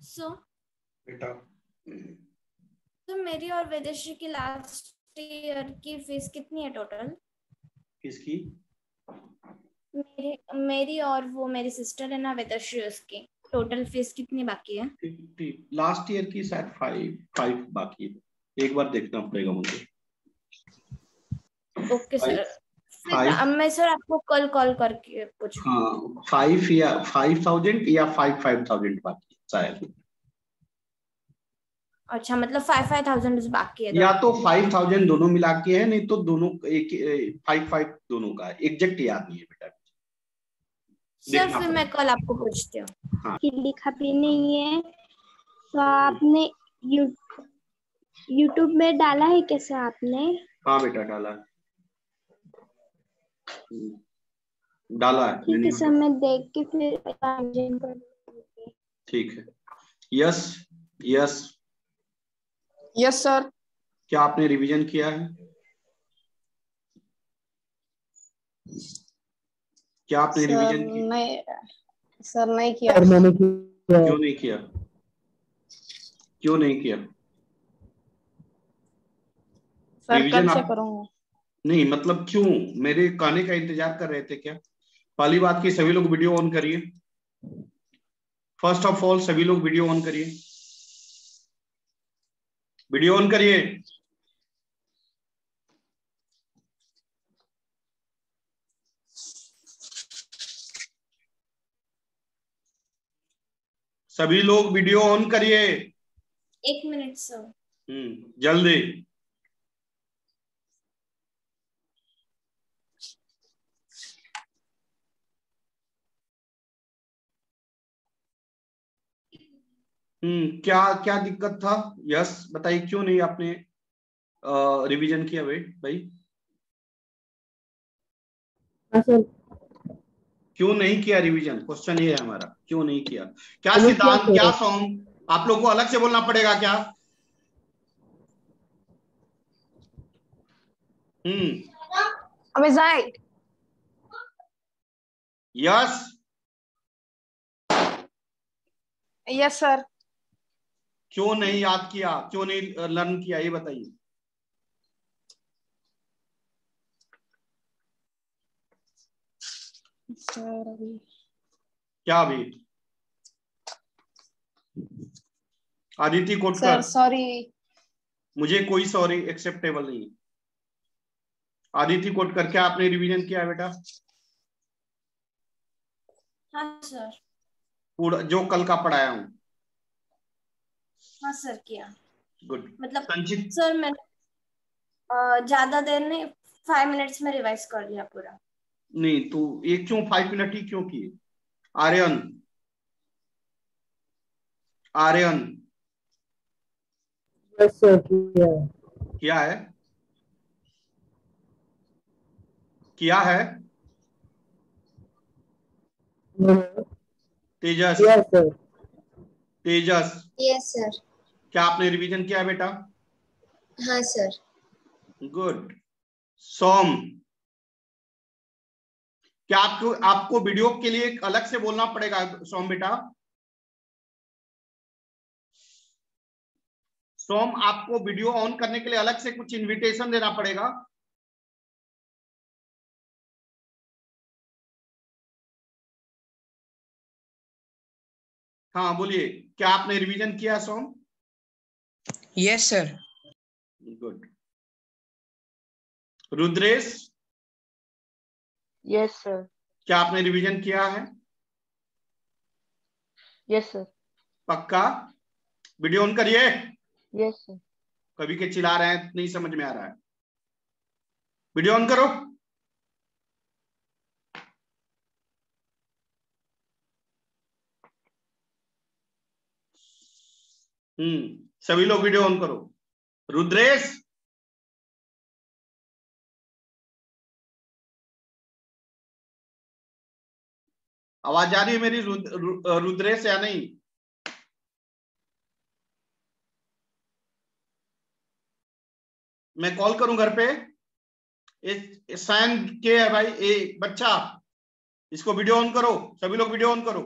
सो बेटा तो मेरी और वेदेश्री की लास्ट ईयर की फीस कितनी है टोटल? किसकी? मेरी और वो मेरी सिस्टर है ना वेदेश्री, उसकी टोटल फीस कितनी बाकी है? 50। लास्ट ईयर की शायद 5 बाकी है, एक बार देखना पड़ेगा मुझे। ओके सर, फिर 5। मैं सर आपको कल कॉल करके पूछूंगी। हाँ 5 या 5,000 या 5,000 बाकी शायद, अच्छा मतलब 5,000 बाकी है या दोनों। तो 5,000 दोनों मिला के है, नहीं तो दोनों एक 5 दोनों का एग्जैक्ट याद नहीं है बेटा, सर देखना फिर मैं पड़ेगा। कल आपको पूछती हूँ। हाँ कि लिखा भी नहीं है तो आपने यूट्यूब में डाला है कैसे आपने? हाँ बेटा डाला है, डाला है ठीक मैंने है सर, यूट्यूब। मैं देख के फिर join कर लूंगी। ठीक है। Yes yes, yes sir. क्या आपने रिवीजन किया है? क्या आपने सर रिवीजन किया? नहीं, सर नहीं किया। सर मैंने किया। क्यों नहीं किया? क्यों नहीं किया सर कल रिवीजन? से आप करूंगा। नहीं मतलब क्यों, मेरे कहने का इंतजार कर रहे थे क्या? पहली बात की सभी लोग वीडियो ऑन करिए, फर्स्ट ऑफ ऑल सभी लोग वीडियो ऑन करिए, वीडियो ऑन करिए। सभी लोग वीडियो ऑन करिए। 1 मिनट सर। जल्दी। क्या क्या दिक्कत था? यस बताइए, क्यों नहीं आपने रिवीजन किया भाई भाई? हाँ सर, क्यों नहीं किया रिवीजन, क्वेश्चन ये है हमारा, क्यों नहीं किया? क्या मैंने किया सिद्धांत, क्या सर। सोम, आप लोग को अलग से बोलना पड़ेगा क्या? अमेज़ाइट। Yes yes sir. क्यों नहीं याद किया, क्यों नहीं लर्न किया, ये बताइए। सर अभी क्या अभी? Aditya sir Kotkar, sorry. मुझे कोई सॉरी एक्सेप्टेबल नहीं है। आदित्य कोटकर, क्या आपने रिवीजन किया है बेटा? हाँ सर। पूरा जो कल का पढ़ाया हूँ? हाँ सर किया। गुड। मतलब संचित, सर मैंने ज्यादा देर नहीं, 5 मिनट्स में रिवाइज कर लिया पूरा। नहीं तो ये क्यों 5 मिनट ही क्यों किए? आर्यन, आर्यन यस सर किया है। क्या है? किया है? तेजस, यस सर। तेजस यस सर। क्या आपने रिवीजन किया है बेटा? हाँ सर। गुड। सोम, क्या आपको आपको वीडियो के लिए अलग से बोलना पड़ेगा सोम बेटा? सोम आपको वीडियो ऑन करने के लिए अलग से कुछ इनविटेशन देना पड़ेगा। हाँ बोलिए, क्या आपने रिवीजन किया Som? Yes sir. Good. Rudresh, yes sir. क्या आपने रिवीजन किया है? Yes sir. पक्का? वीडियो ऑन करिए। Yes sir. कभी के चिल्ला रहे हैं, नहीं समझ में आ रहा है, वीडियो ऑन करो। सभी लोग वीडियो ऑन करो। रुद्रेश, आवाज आ रही है मेरी रुद्रेश या नहीं? मैं कॉल करूं घर पे? सैन के है भाई, बच्चा, इसको वीडियो ऑन करो, सभी लोग वीडियो ऑन करो।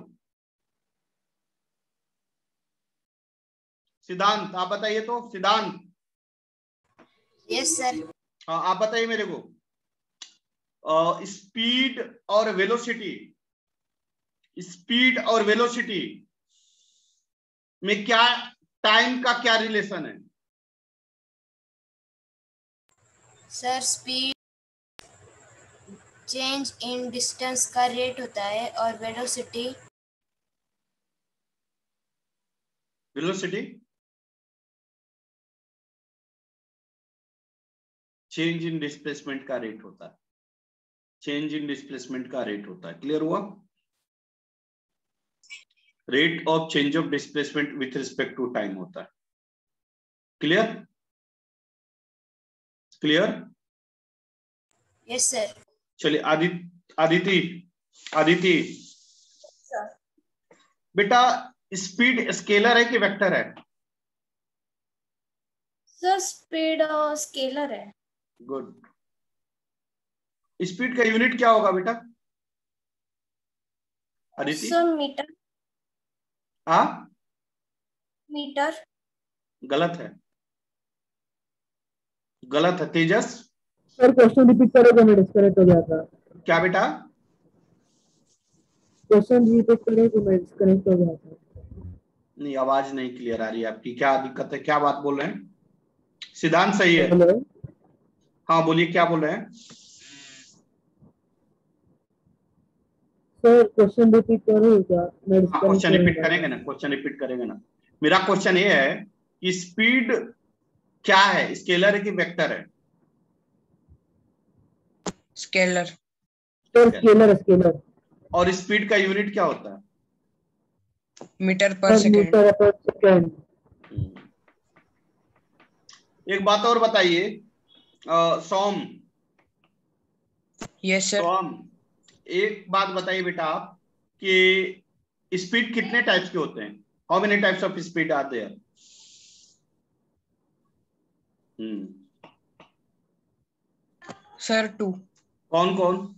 सिद्धांत आप बताइए तो, सिद्धांत। Yes sir. हाँ आप बताइए मेरे को, स्पीड और वेलोसिटी, स्पीड और वेलोसिटी में क्या, टाइम का क्या रिलेशन है? Sir speed change in distance का रेट होता है और velocity velocity change in displacement का रेट होता है, चेंज इन डिस्प्लेसमेंट का रेट होता है। क्लियर हुआ? Rate of change of displacement with respect to time होता है। क्लियर? क्लियर? Yes sir. चलिए आदिति, आदिति बेटा, स्पीड स्केलर है कि वेक्टर है? सर स्पीड स्केलर है। गुड। स्पीड का यूनिट क्या होगा बेटा अदिति? Sir metre. हाँ मीटर। गलत है, गलत है। तेजस? सर क्वेश्चन रिपीट करोगे, मैं डिस्कनेक्ट हो गया था। क्या बेटा? क्वेश्चन रिपीट करोगे, मैं डिस्कनेक्ट हो गया था। नहीं, आवाज नहीं क्लियर आ रही है आपकी, क्या दिक्कत है, क्या बात बोल रहे हैं? सिद्धांत सही है? हेलो हाँ बोलिए, क्या बोल रहे हैं? सर, क्वेश्चन रिपीट करोगे क्या? मैं हाँ क्वेश्चन डिस्कनेक्ट रिपीट करेंगे ना, क्वेश्चन रिपीट करेंगे ना। मेरा क्वेश्चन ये है कि स्पीड क्या है, स्केलर है कि वेक्टर है? स्केलर। Sir scalar, scalar. और स्पीड का यूनिट क्या होता है? मीटर पर सर सेकेंड। मीटर पर सेकेंड। एक बात और बताइए सोम, यस सर। सोम एक बात बताइए बेटा आप कि स्पीड कितने टाइप्स के होते हैं? How many types of speed are there? Sir 2। कौन कौन?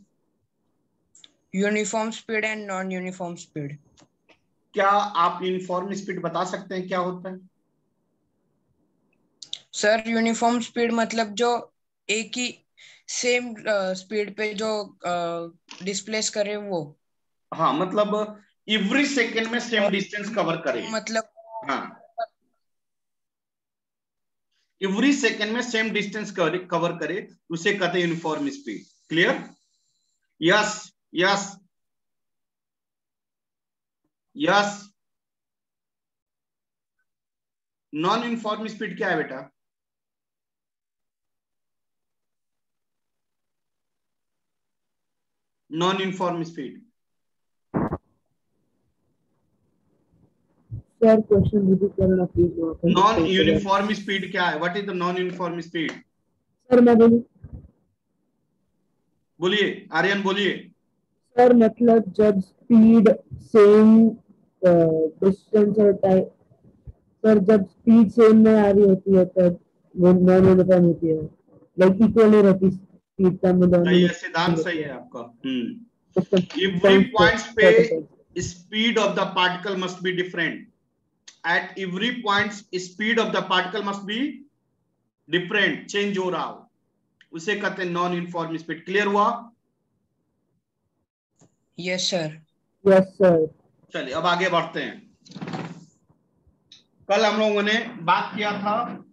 Uniform speed and non uniform speed. क्या आप यूनिफॉर्म स्पीड बता सकते हैं क्या होता है? सर यूनिफॉर्म स्पीड मतलब जो एक ही सेम स्पीड पे जो डिस्प्लेस करे वो। हाँ मतलब एवरी सेकेंड में सेम और डिस्टेंस कवर करे। मतलब हाँ एवरी सेकेंड में सेम डिस्टेंस कवर करे, उसे कहते हैं uniform speed. Clear? Yes yes yes. Non uniform speed क्या है बेटा? Non uniform speed. Sir question repeat करना प्लीज। नॉन यूनिफॉर्म स्पीड क्या है? What is the non uniform speed? Sir मैं बोलूं? बोलिए आर्यन, बोलिए। सर मतलब जब स्पीड सेम डिस्टेंस और टाइम, सर जब स्पीड सेम में आ रही होती है तब वो नॉन यूनिफॉर्म होती है, लाइक इक्वल नहीं रहती स्पीड का। सही है, सिद्धांत सही है आपका। एवरी पॉइंट्स पे speed of the particle must be different. At every points speed of the particle must be different, change हो रहा हो, उसे कहते हैं नॉन यूनिफॉर्म स्पीड। क्लियर हुआ? Yes sir. Yes sir. चलिए अब आगे बढ़ते हैं। कल हम लोगों ने बात किया था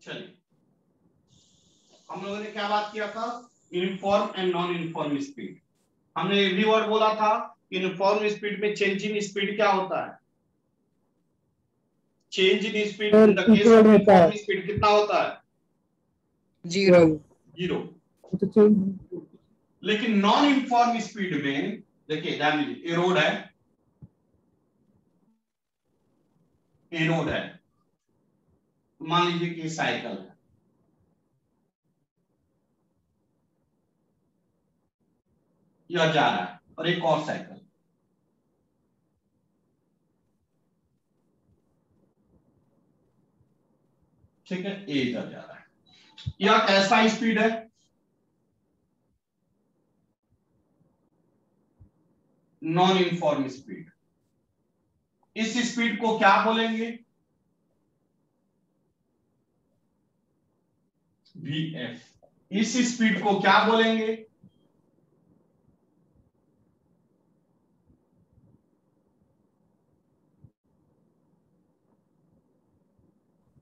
चलिए हम लोगों ने क्या बात किया था? Uniform and non uniform speed. हमने एवरी वर्ड बोला था। यूनिफॉर्म स्पीड में चेंज इन स्पीड क्या होता है? Change in speed in the case of uniform speed कितना होता है? 0। 0। तो चेंज। लेकिन नॉन यूनिफॉर्म स्पीड में देखिए, ध्यान दीजिए, ये रोड है, ये रोड है, मान लीजिए कि साइकिल है, यह जा रहा है और एक और साइकिल, ठीक है, ए इधर जा रहा है। यह कैसा स्पीड है? Non uniform speed. इस स्पीड को क्या बोलेंगे? वीएफ। इस स्पीड को क्या बोलेंगे?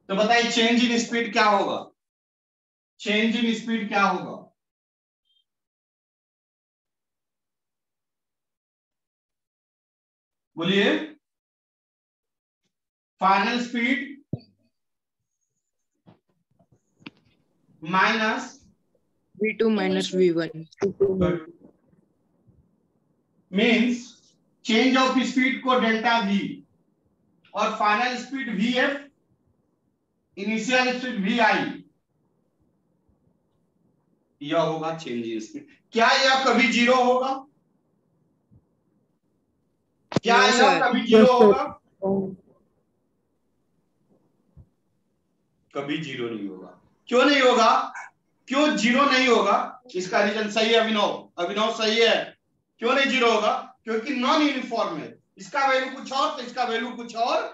तो बताइए चेंज इन स्पीड क्या होगा? चेंज इन स्पीड क्या होगा? बोलिए। Final speed minus V2 minus V1 means change of speed को डेल्टा वी और final speed v f, initial speed v i, यह होगा चेंज इन स्पीड। क्या यह कभी जीरो होगा? क्या No, यह sir. कभी जीरो होगा? Oh, कभी जीरो नहीं होगा। क्यों नहीं होगा? क्यों जीरो नहीं होगा? इसका रीजन सही है अभिनव, अभिनव सही है। क्यों नहीं जीरो होगा? क्योंकि नॉन यूनिफॉर्म है। इसका वैल्यू कुछ और तो इसका वैल्यू कुछ और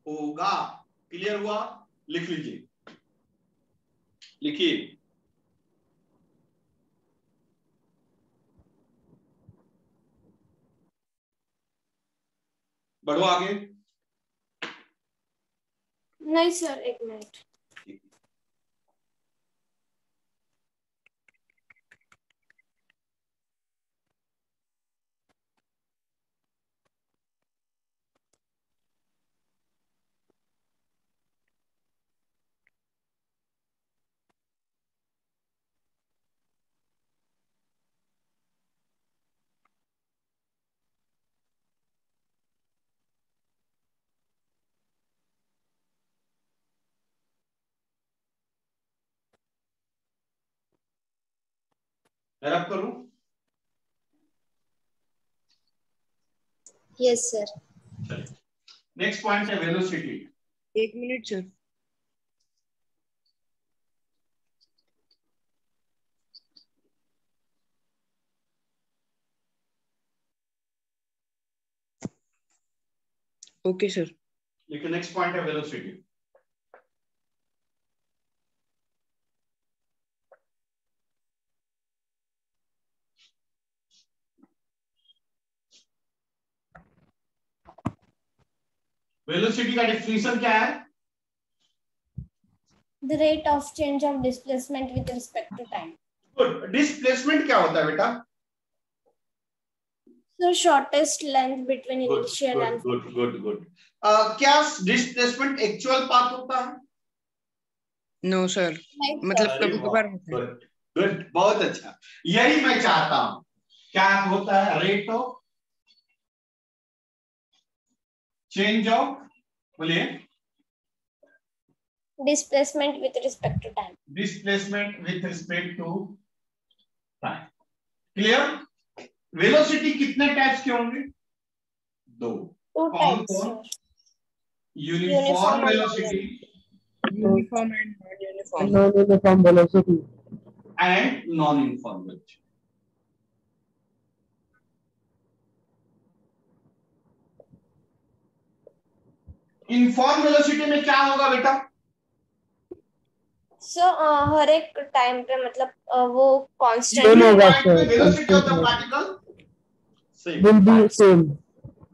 होगा। क्लियर हुआ? लिख लीजिए, लिखिए। बढ़ो आगे। नहीं सर, एक मिनट। रब करूं? Yes sir. चलिए, नेक्स्ट पॉइंट है velocity. 1 minute sir. Okay sir. लेकिन नेक्स्ट पॉइंट है वेलोसिटी। वेलोसिटी का डिफिनेशन क्या है? The rate of change of displacement with respect to time. Good. Displacement क्या होता है बेटा? So shortest length between good initial good and good good good. क्या डिस्प्लेसमेंट एक्चुअल पाथ होता है? No sir. Like, मतलब अरे कभी वाह, कभार होता है। गुड गुड, बहुत अच्छा। यही मैं चाहता हूं। क्या होता है? रेट ऑफ चेंज ऑफ, बोलिए, displacement with respect to time. Displacement with respect to time. Clear? Velocity कितने टाइप्स के होंगे? दो। Two कौन types, कौन? sir. Uniform Uniform and velocity Uniform and non-uniform. non-uniform velocity. And non uniform velocity. Uniform velocity में क्या होगा बेटा? So हर एक टाइम पे मतलब वो कांस्टेंट Same होगा पॉइंट sir. पे velocity of the Constant particle same. will be same.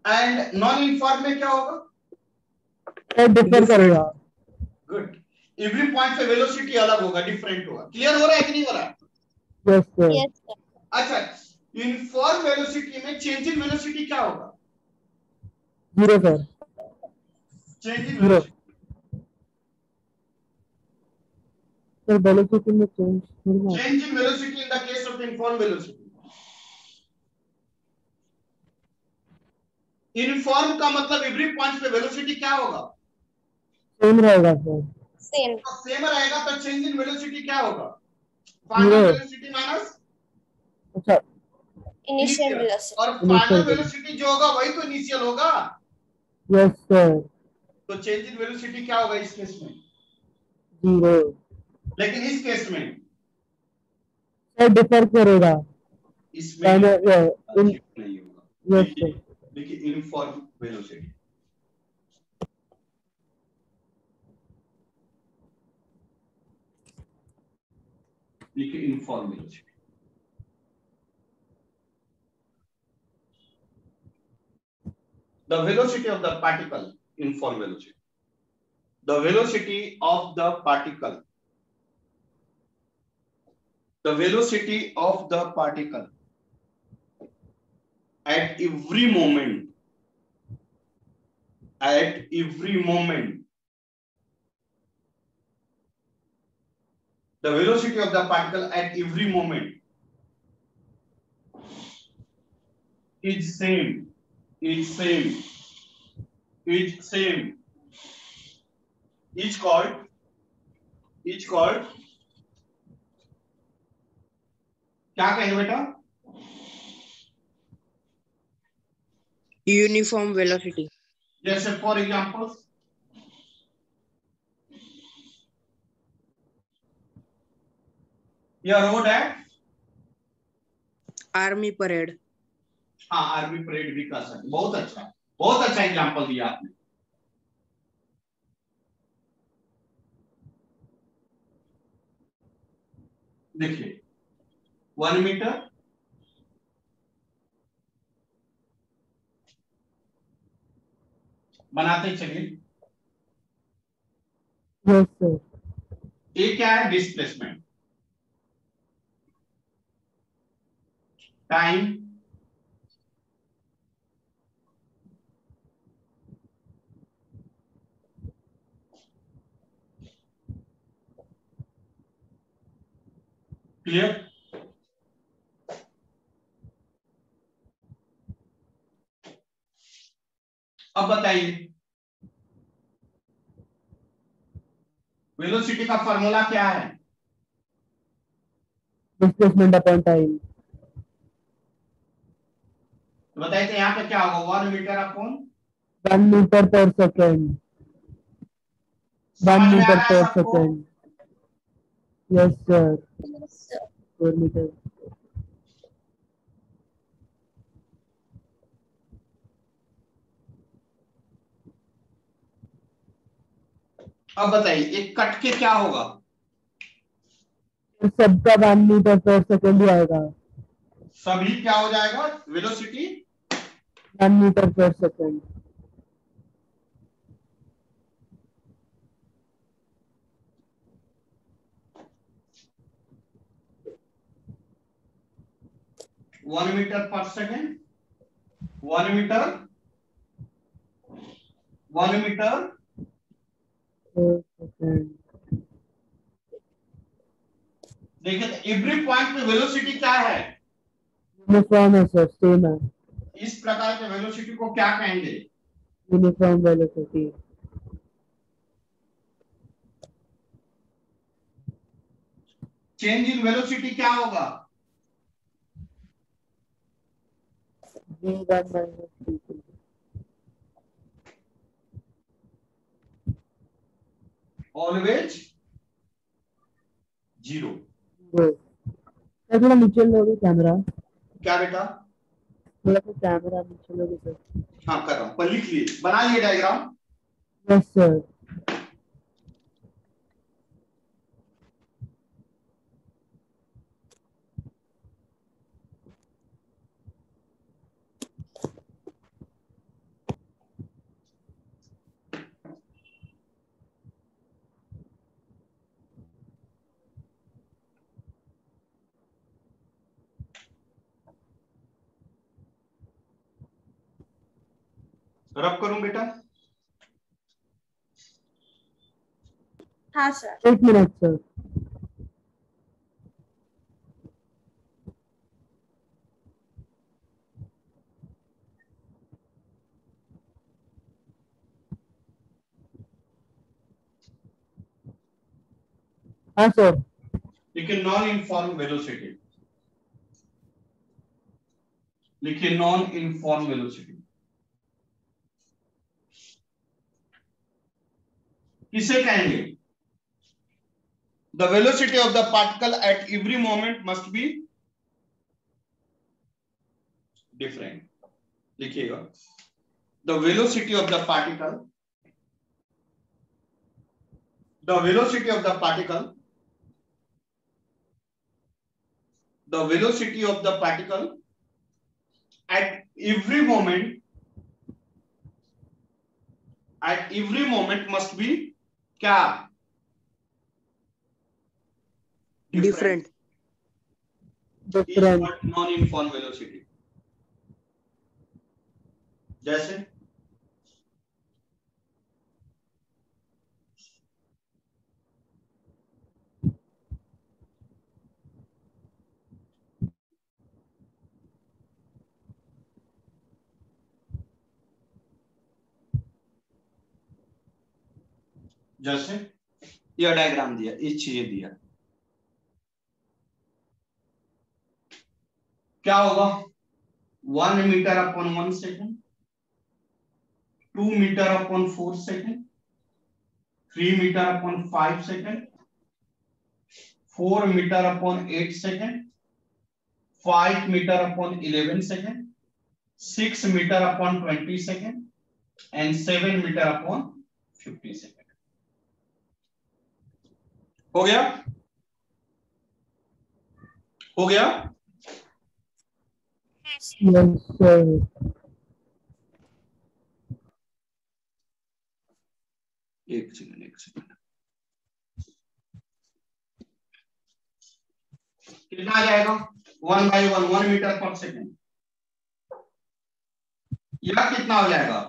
And non uniform में क्या होगा? डिफर करेगा। गुड। एवरी पॉइंट पे वेलोसिटी अलग होगा, डिफरेंट होगा। क्लियर हो रहा है कि नहीं हो रहा है? Yes sir. yes sir. अच्छा, यूनिफॉर्म वेलोसिटी में चेंज इन वेलोसिटी क्या होगा? Zero sir. Change in zero velocity sir. Velocity में चेंज नहीं आता। Change in velocity in the case of uniform velocity. Uniform का मतलब एवरी पॉइंट पे वेलोसिटी क्या होगा? सेम रहेगा सर। Same. सेम रहेगा, तो चेंज इन वेलोसिटी क्या होगा? जीरो। फाइनल वेलोसिटी माइनस अच्छा इनिशियल Initial. वेलोसिटी। और फाइनल वेलोसिटी जो होगा वही तो इनिशियल होगा। Yes sir. तो चेंज इन वेलोसिटी क्या होगा इस केस में? 0। लेकिन इस केस में सर डिफर करेगा इसमें नहीं होगा। Yes sir. देखिए यूनिफॉर्म वेलोसिटी, देखिए uniform velocity, the velocity of the particle, uniform velocity, the velocity of the particle, the velocity of the particle at every moment, the velocity of the particle at every moment is same, is called क्या कहेंगे बेटा? Uniform velocity. जैसे for example यह road है, army parade. हाँ army parade भी कर सकते, बहुत अच्छा एग्जांपल दिया आपने। देखिए 1 मीटर, बनाते चलिए। Yes sir. ये क्या है? Displacement, time, clear? अब बताइए वेलोसिटी का फॉर्मूला क्या है? Displacement upon time. तो बताइए तो यहाँ पे क्या होगा? 1 मीटर अपॉन 1 मीटर पर सेकेंड। 1 समझ में आ मीटर रहा है पर सबको? सेकेंड। Yes sir. 4 मीटर। अब बताइए एक कट के क्या होगा? सबका 1 मीटर पर सेकेंड ही आएगा। सभी क्या हो जाएगा? वेलोसिटी 1 मीटर पर सेकेंड। वन मीटर पर सेकेंड, 1 मीटर, 1 मीटर सेकेंड। देखिए एवरी पॉइंट पे वेलोसिटी क्या है? यूनिफॉर्म है सर, सेम है। इस प्रकार के वेलोसिटी को क्या कहेंगे? Uniform velocity. Change in velocity क्या होगा? v1 minus v2। Always 0। Sir थोड़ा नीचे लोगे कैमरा? क्या बेटा? थोड़ा सा कैमरा नीचे लोगे सर? हाँ कर रहा हूं, पर लिख लिए, बना लिए डायग्राम। Yes sir. रब करूं बेटा? हाँ सर। 1 minute sir. हाँ सर। लेकिन नॉन यूनिफॉर्म वेलोसिटी, लिखिए नॉन यूनिफॉर्म वेलोसिटी। किसे कहेंगे? The velocity of the particle at every moment must be different. लिखिएगा the velocity of the particle, the velocity of the particle, the velocity of the particle at every moment must be क्या? Different. Non uniform velocity. जैसे जैसे यह diagram दिया, इस चीजें दिया, क्या होगा? 1 metre upon 1 second, 2 metre upon 4 second, 3 metre upon 5 second, 4 metre upon 8 second, 5 metre upon 11 second, 6 metre upon 20 second and 7 metre upon 50 second. हो गया? हो गया? Yes, sir. एक सेकंड कितना आ जाएगा? 1/1 मीटर पर सेकेंड। यह कितना हो जाएगा?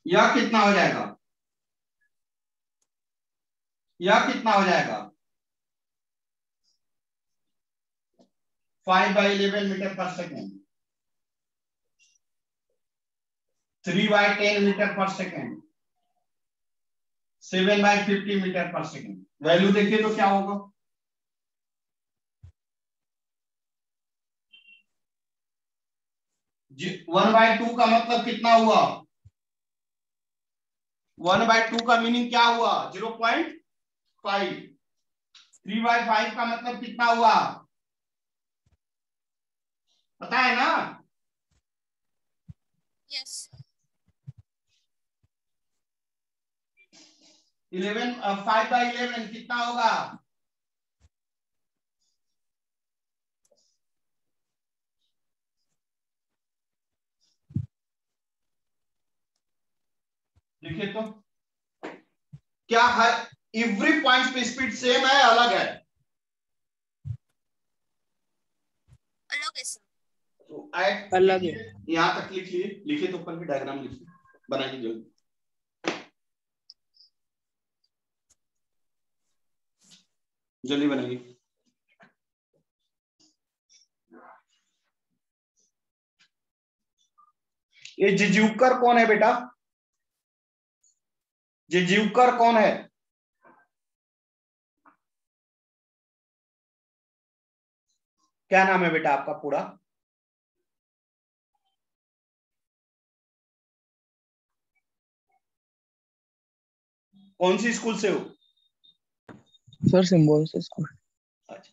यह कितना हो जाएगा? यह कितना हो जाएगा? 5/11 मीटर पर सेकेंड, 3/10 मीटर पर सेकेंड, 7/50 मीटर पर सेकेंड। वैल्यू देखिए तो क्या होगा? जी 1/2 का मतलब कितना हुआ? 1/2 का मीनिंग क्या हुआ? 0.5। 3/5 का मतलब कितना हुआ? पता है ना? यस 5/11 कितना होगा? देखिए तो क्या हर एवरी पॉइंट पे स्पीड सेम है, अलग है? अलग है सर। तो एट अलग है। यहां तक लिखिए, लिखिए तो ऊपर भी डायग्राम लिखिए, बनाइए जल्दी। जल्दी बनाइए। ये जिज्यूकर कौन है बेटा? जिज्यूकर कौन है? क्या नाम है बेटा आपका पूरा? कौन सी स्कूल से हो? Sir Symbiosis school. अच्छा,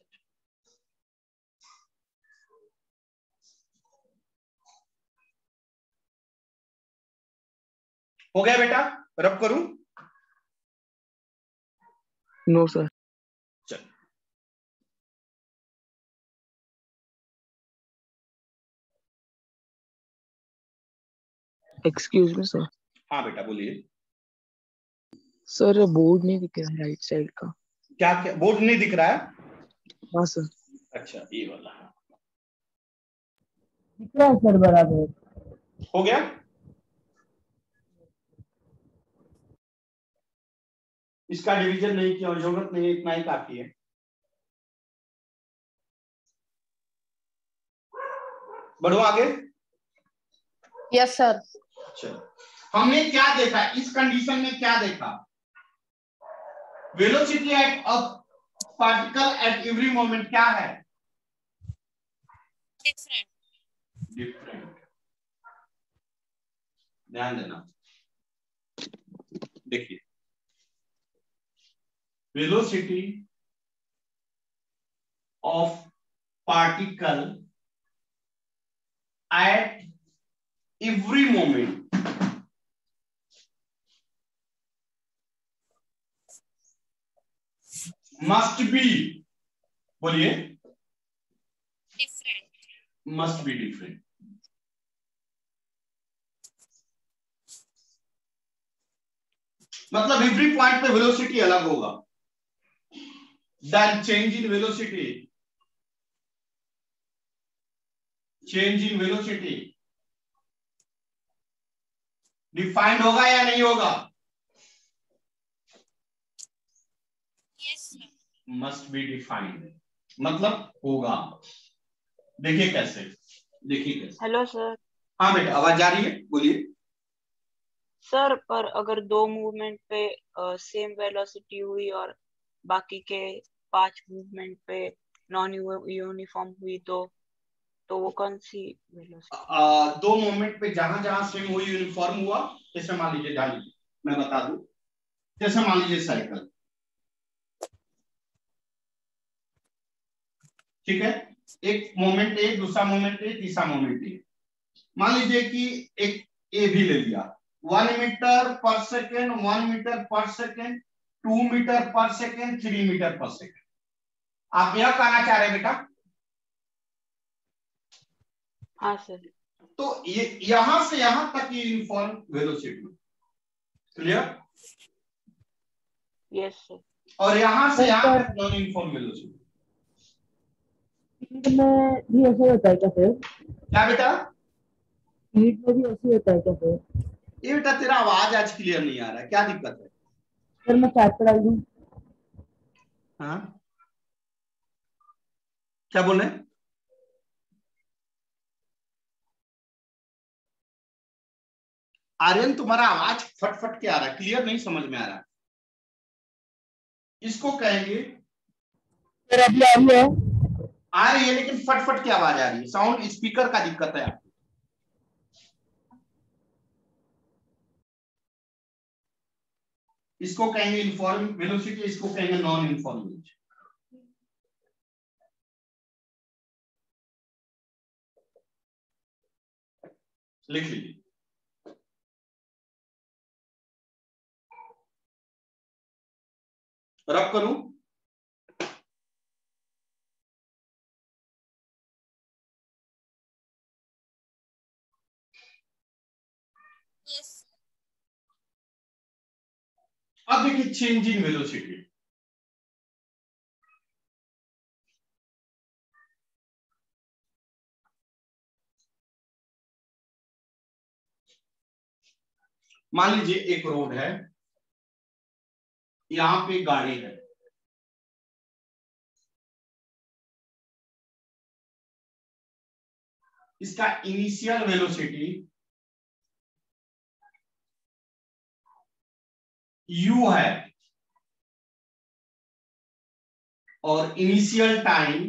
हो गया बेटा? रब करूं? No sir. चल एक्सक्यूज मी सर। हाँ बेटा बोलिए। सर बोर्ड नहीं दिख रहा राइट साइड का। क्या क्या बोर्ड नहीं दिख रहा है? हाँ सर। अच्छा ये वाला दिख रहा है सर बराबर। हो गया? इसका डिवीजन नहीं किया, जरूरत नहीं है, इतना ही काफी है। बढ़ो आगे। Yes sir. चलो हमने क्या देखा इस कंडीशन में? क्या देखा? Velocity at of particle at every moment क्या है? डिफरेंट। ध्यान देना, देखिए velocity of particle at every moment must be, बोलिए, मस्ट बी डिफरेंट। मतलब एवरी पॉइंट पे वेलोसिटी अलग होगा। Then change in velocity, change in velocity defined होगा या नहीं होगा? मस्ट बी डिफाइंड, मतलब होगा। देखिए कैसे, देखिए कैसे। Hello sir. हाँ बेटा, आवाज जा रही है, बोलिए। सर पर अगर दो मूवमेंट पे सेम वेलोसिटी हुई और बाकी के 5 मूवमेंट पे नॉन यूनिफॉर्म हुई तो वो कौन सी वेलोसिटी? दो मोमेंट पे जहां जहां सेम हुई यूनिफॉर्म हुआ, जैसे मान लीजिए, ध्यान दीजिए मैं बता दूं, जैसे मान लीजिए साइकिल, ठीक है, एक मोमेंट ए, दूसरा मोमेंट ए, तीसरा मोमेंट ए। मान लीजिए कि एक ए भी ले लिया, 1 मीटर पर सेकेंड, 1 मीटर पर सेकेंड, 2 मीटर पर सेकेंड, 3 मीटर पर सेकेंड। आप यह कहना चाह रहे हैं बेटा? हाँ सर। तो ये यहां से यहां तक ये uniform velocity, clear? Yes sir. और यहां से यहां तक नॉन यूनिफॉर्म वेलोसिटी। स्पीड में भी ऐसे होता है क्या फिर? क्या बेटा? स्पीड में भी ऐसे होता है क्या फिर? ये बेटा तेरा आवाज आज क्लियर नहीं आ रहा है, क्या दिक्कत है? सर मैं चैट पर डाल दूं? हाँ, क्या बोल रहे हैं? आर्यन, तुम्हारा आवाज फट फट के आ रहा है, क्लियर नहीं समझ में आ रहा है। इसको कहेंगे, सर अभी आ रही है? आ रही है लेकिन फट फट की आवाज आ रही है, साउंड स्पीकर का दिक्कत है। इसको कहेंगे यूनिफॉर्म वेलोसिटी, इसको कहेंगे नॉन यूनिफॉर्म वेलोसिटी। लिख लीजिए। रब करूं? अब देखिए चेंज इन वेलोसिटी, मान लीजिए एक रोड है, यहां पे गाड़ी है, इसका इनिशियल वेलोसिटी u है और इनिशियल टाइम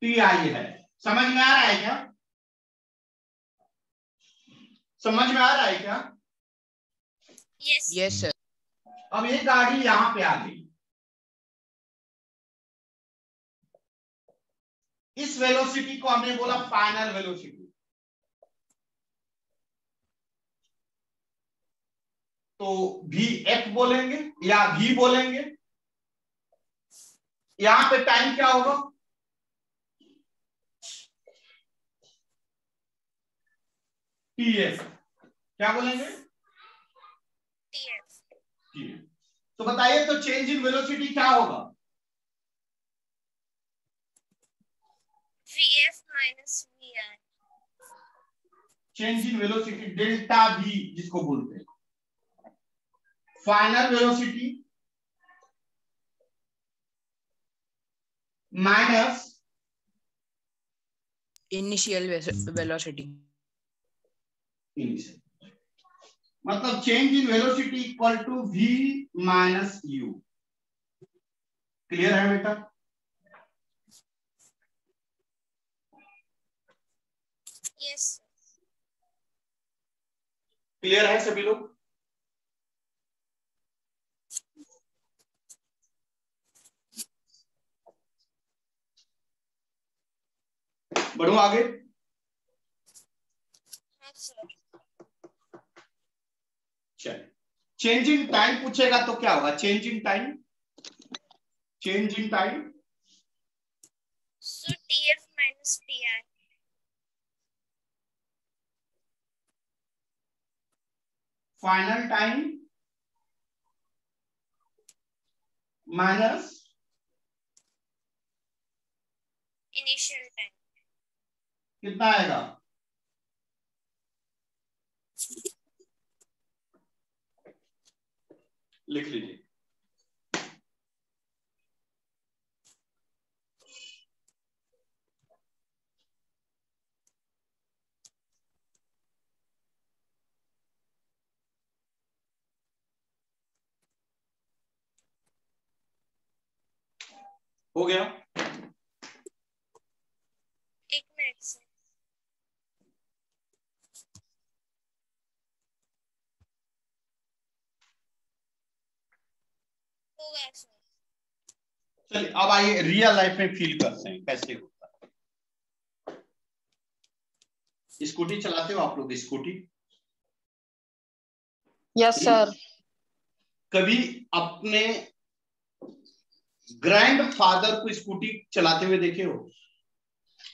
ti है। समझ में आ रहा है क्या? समझ में आ रहा है क्या? Yes sir. अब ये गाड़ी यहां पे आ गई, इस वेलोसिटी को हमने बोला फाइनल वेलोसिटी। तो vf बोलेंगे या v बोलेंगे। यहां पे टाइम क्या होगा? tf। क्या बोलेंगे? tf। तो बताइए, तो चेंज इन वेलोसिटी क्या होगा? vf minus vi। Change in velocity delta v जिसको बोलते हैं, final velocity minus initial velocity. मतलब change in velocity equal to v minus u। Clear है बेटा? यस क्लियर है सभी लोग? बढ़ो आगे। सर। चलिए, चेंज इन टाइम पूछेगा तो क्या होगा? Change in time, change in time so TF minus TR। Final time minus initial time. कितना आएगा? लिख लीजिए। हो गया? एक मिनट से। हो गया सर। चलिए अब आइए रियल लाइफ में फील करते हैं कैसे होता है। स्कूटी चलाते हो आप लोग? Scooty yes sir. कभी अपने ग्रैंडफादर को स्कूटी चलाते हुए देखे हो?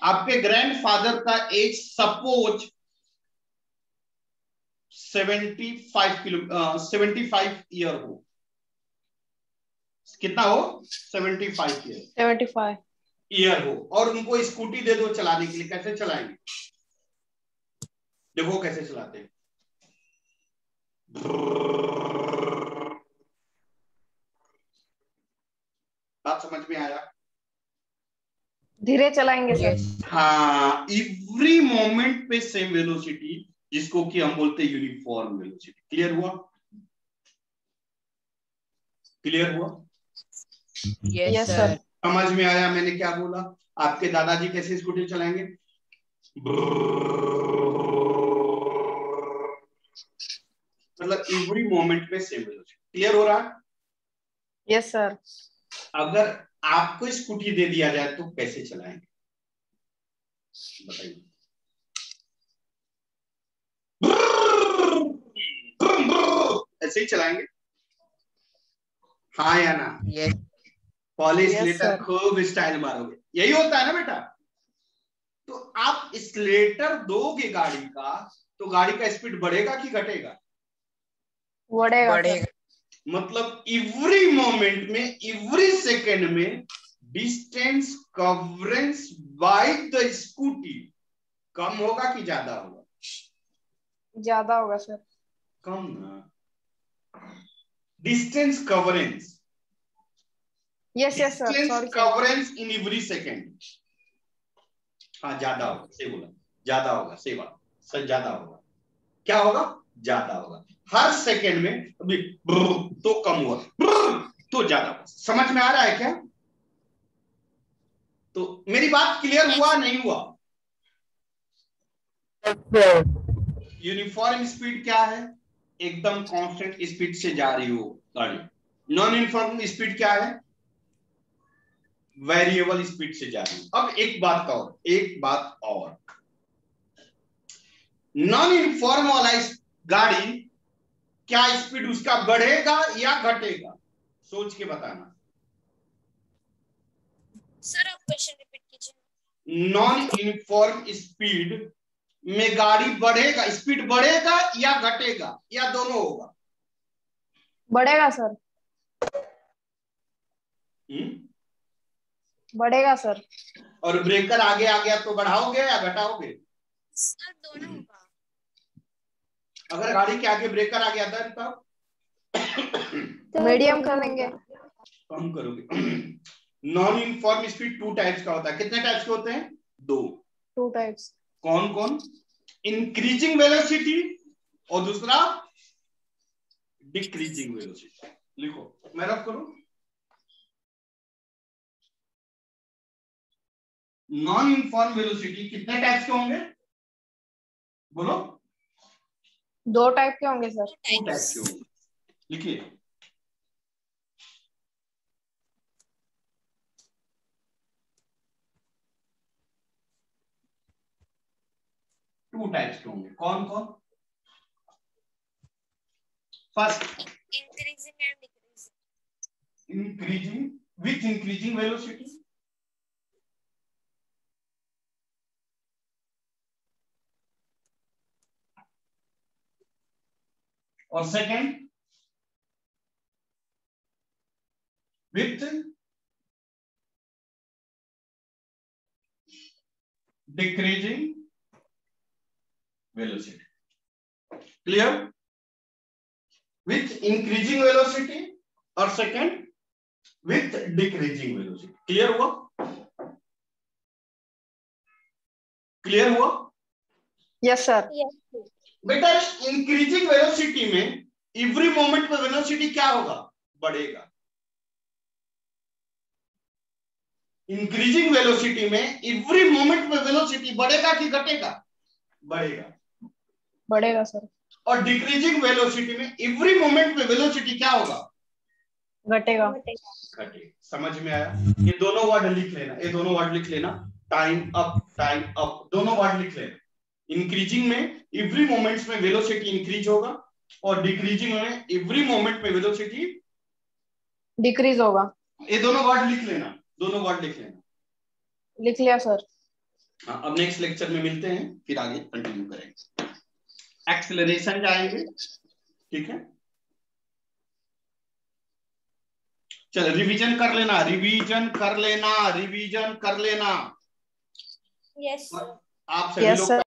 आपके ग्रैंडफादर का एज सपोज 75 ईयर हो। कितना हो? 75 ईयर। 75 ईयर हो और उनको स्कूटी दे दो चलाने के लिए, कैसे चलाएंगे? देखो कैसे चलाते हैं। बात समझ में आया? धीरे चलाएंगे सर। हाँ, एवरी मोमेंट पे सेम वेलोसिटी, जिसको कि हम बोलते हैं यूनिफॉर्म वेलोसिटी। क्लियर हुआ? क्लियर हुआ? Yes sir. समझ में आया मैंने क्या बोला? आपके दादाजी कैसे स्कूटी चलाएंगे? मतलब एवरी मोमेंट पे सेम वेलोसिटी। क्लियर हो रहा है? Yes sir. अगर आपको स्कूटी दे दिया जाए तो कैसे चलाएंगे बताइए? ऐसे ही चलाएंगे? हाँ या ना? यस पॉलिश Yes, लेटर sir. खूब स्टाइल मारोगे, यही होता है ना बेटा? तो आप स्लेटर दोगे गाड़ी का तो गाड़ी का स्पीड बढ़ेगा कि घटेगा? बढ़ेगा बढ़ेगा। सर। मतलब एवरी मोमेंट में, एवरी सेकेंड में distance coverance by the scooty कम होगा कि ज्यादा होगा? ज्यादा होगा सर। कम ना। Distance coverance, yes yes sir. Distance sorry sir. Coverance in every second. हाँ ज्यादा होगा, सही बोला, ज्यादा होगा, सही बात सर, ज्यादा होगा। क्या होगा? ज्यादा होगा। हर सेकेंड में अभी तो कम हुआ, तो ज्यादा हुआ। समझ में आ रहा है क्या? तो मेरी बात क्लियर हुआ नहीं हुआ? यूनिफॉर्म स्पीड क्या है? एकदम कांस्टेंट स्पीड से जा रही हो गाड़ी। नॉन यूनिफॉर्म स्पीड क्या है? वेरिएबल स्पीड से जा रही हो। अब एक बात और, नॉन यूनिफॉर्म वाला गाड़ी क्या स्पीड उसका बढ़ेगा या घटेगा? सोच के बताना। सर आप क्वेश्चन रिपीट कीजिए। नॉन यूनिफॉर्म स्पीड में गाड़ी बढ़ेगा, स्पीड बढ़ेगा या घटेगा या दोनों होगा? बढ़ेगा सर। बढ़ेगा सर। और ब्रेकर आगे आ गया तो बढ़ाओगे या घटाओगे? सर दोनों होगा। अगर गाड़ी के आगे ब्रेकर आ गया तब मीडियम कर देंगे। कम करोगे। नॉन यूनिफॉर्म स्पीड 2 टाइप्स का होता है। कितने टाइप्स के होते हैं? 2। 2 टाइप्स। कौन कौन? इंक्रीजिंग वेलोसिटी और दूसरा डिक्रीजिंग वेलोसिटी। लिखो, मैं रफ करूं। नॉन यूनिफॉर्म वेलोसिटी कितने टाइप्स के होंगे? बोलो। 2 टाइप के होंगे सर। 2 टाइप्स के होंगे। लिखिए। टू टाइप्स के होंगे। कौन कौन? First, increasing and decreasing. Increasing with increasing velocity, और second with decreasing velocity. Clear? With increasing velocity और second with decreasing velocity. Clear हुआ? क्लियर हुआ? Yes sir. बेटा इंक्रीजिंग वेलोसिटी में एवरी मोमेंट पे वेलोसिटी क्या होगा? बढ़ेगा। इंक्रीजिंग वेलोसिटी में एवरी मोमेंट पे वेलोसिटी बढ़ेगा कि घटेगा? बढ़ेगा। बढ़ेगा सर। और डिक्रीजिंग वेलोसिटी में एवरी मोमेंट पे वेलोसिटी क्या होगा? घटेगा। घटेगा। समझ में आया? ये दोनों वर्ड लिख लेना, ये दोनों वर्ड लिख लेना। टाइम अप दोनों वर्ड लिख लेना। इंक्रीजिंग में एवरी मोमेंट्स में वेलोसिटी इंक्रीज होगा और डिक्रीजिंग में एवरी मोमेंट में वेलोसिटी डिक्रीज होगा। ये दोनों वर्ड लिख लेना, दोनों वर्ड लिख लेना। लिख लिया सर। हाँ, अब नेक्स्ट लेक्चर में मिलते हैं, फिर आगे कंटिन्यू करेंगे। एक्सेलरेशन जाएंगे, ठीक है? चल रिवीजन कर लेना, रिवीजन कर लेना, रिवीजन कर लेना। यस आप सभी यस लोग सर।